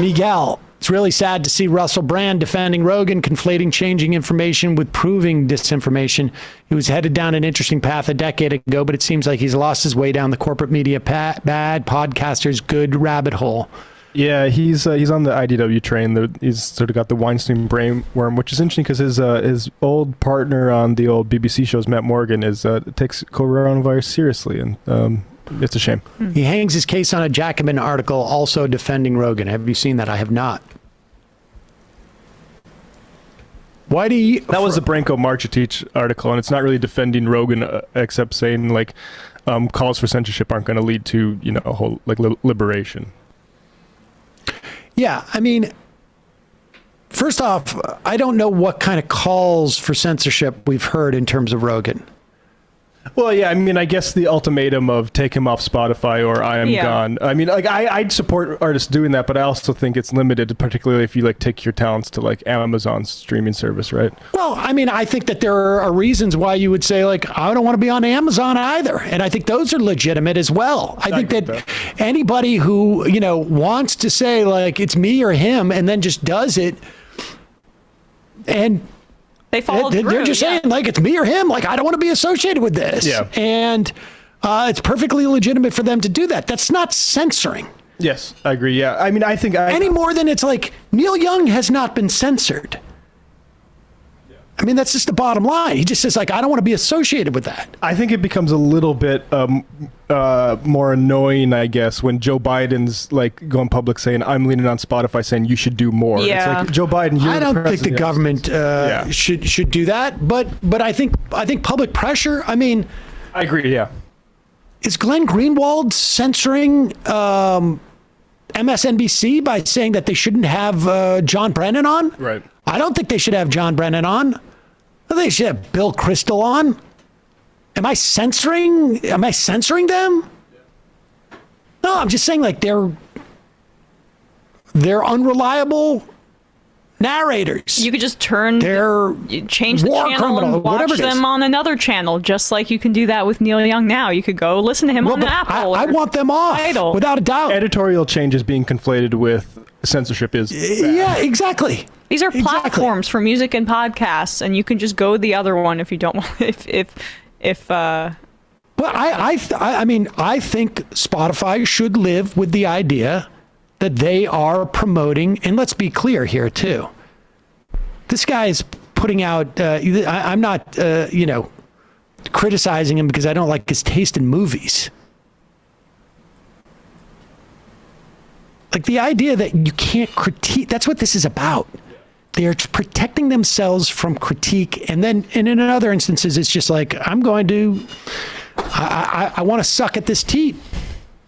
Miguel, it's really sad to see Russel Brand defending Rogan, conflating changing information with proving disinformation. He was headed down an interesting path a decade ago, but it seems like he's lost his way down the corporate media bad podcasters good rabbit hole. Yeah, he's on the IDW train. He's sort of got the Weinstein brainworm, which is interesting because his old partner on the old BBC shows, Matt Morgan, takes coronavirus seriously, and it's a shame. He hangs his case on a Jacobin article also defending Rogan. Have you seen that? I have not. Why do you... That was the Branko Marcetic article, and it's not really defending Rogan, except saying like calls for censorship aren't going to lead to a whole liberation. Yeah, I mean, first off, I don't know what kind of calls for censorship we've heard in terms of Rogan. Well, yeah, I mean, I guess the ultimatum of take him off Spotify or I am gone. I mean, like I'd support artists doing that, but I also think it's limited, particularly if you take your talents to Amazon's streaming service, right? Well, I mean, I think that there are reasons why you would say I don't want to be on Amazon either, and I think those are legitimate as well. I think that anybody who wants to say it's me or him and then just does it, and they follow through. They're just saying it's me or him. I don't want to be associated with this. Yeah. And it's perfectly legitimate for them to do that. That's not censoring. Yes, I agree. Yeah. I mean, I think any more than it's Neil Young has not been censored. Yeah. I mean, that's just the bottom line. He just says I don't want to be associated with that. I think it becomes a little bit more annoying, I guess, when Joe Biden's going public saying, I'm leaning on Spotify saying you should do more. Yeah. It's Joe Biden, I don't think the government should do that, but I think public pressure, I mean, I agree, yeah. Is Glenn Greenwald censoring MSNBC by saying that they shouldn't have John Brennan on? Right. I don't think they should have John Brennan on. I think they should have Bill Kristol on. Am I censoring them? No, I'm just saying they're unreliable narrators. You could just change the channel and watch them on another channel, just like you can do that with Neil Young now. You could go listen to him on Apple. I want them off, without a doubt. Editorial changes being conflated with censorship is bad. Yeah, exactly. These are platforms for music and podcasts, and you can just go the other one if you don't want. Well, I mean, I think Spotify should live with the idea that they are promoting, and let's be clear here too. This guy is putting out. I'm not, criticizing him because I don't like his taste in movies. The idea that you can't critique. That's what this is about. They are protecting themselves from critique, and in other instances, it's just I'm going to. I want to suck at this teat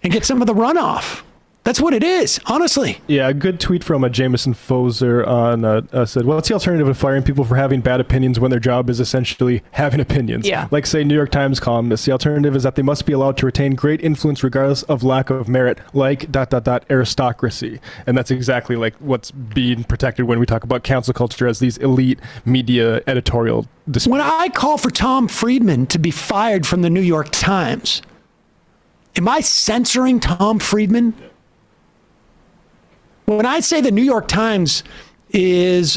and get some of the runoff. That's what it is, honestly. Yeah, a good tweet from Jameson Foser on said, what's the alternative to firing people for having bad opinions when their job is essentially having opinions? Yeah. Like, say, New York Times columnists, the alternative is that they must be allowed to retain great influence regardless of lack of merit, aristocracy. And that's exactly what's being protected when we talk about cancel culture as these elite media editorial disputes. When I call for Tom Friedman to be fired from the New York Times, am I censoring Tom Friedman? When I say the New York Times is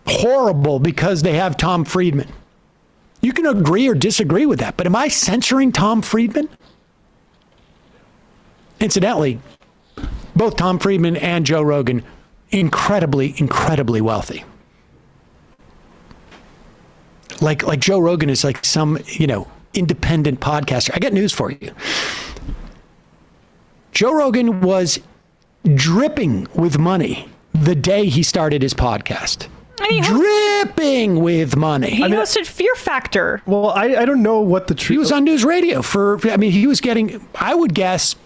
horrible because they have Tom Friedman, you can agree or disagree with that, but am I censoring Tom Friedman? Incidentally, both Tom Friedman and Joe Rogan, incredibly, incredibly wealthy. Like Joe Rogan is some, independent podcaster. I got news for you. Joe Rogan was dripping with money the day he started his podcast. Dripping with money. He hosted Fear Factor. Well, I don't know what the truth. He was on news radio he was getting, I would guess,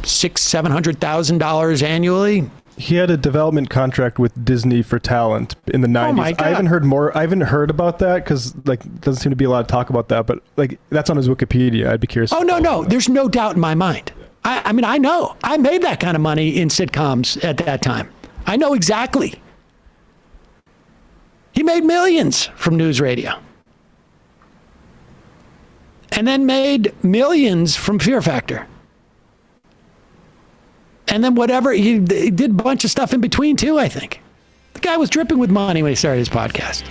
$600,000-$700,000 annually. He had a development contract with Disney for talent in the 90s. Oh my God. I haven't heard about that because doesn't seem to be a lot of talk about that, but that's on his Wikipedia. I'd be curious. Oh, no. There's no doubt in my mind. I mean, I know. I made that kind of money in sitcoms at that time. I know exactly. He made millions from news radio. And then made millions from Fear Factor. And then whatever, he did a bunch of stuff in between too, I think. The guy was dripping with money when he started his podcast.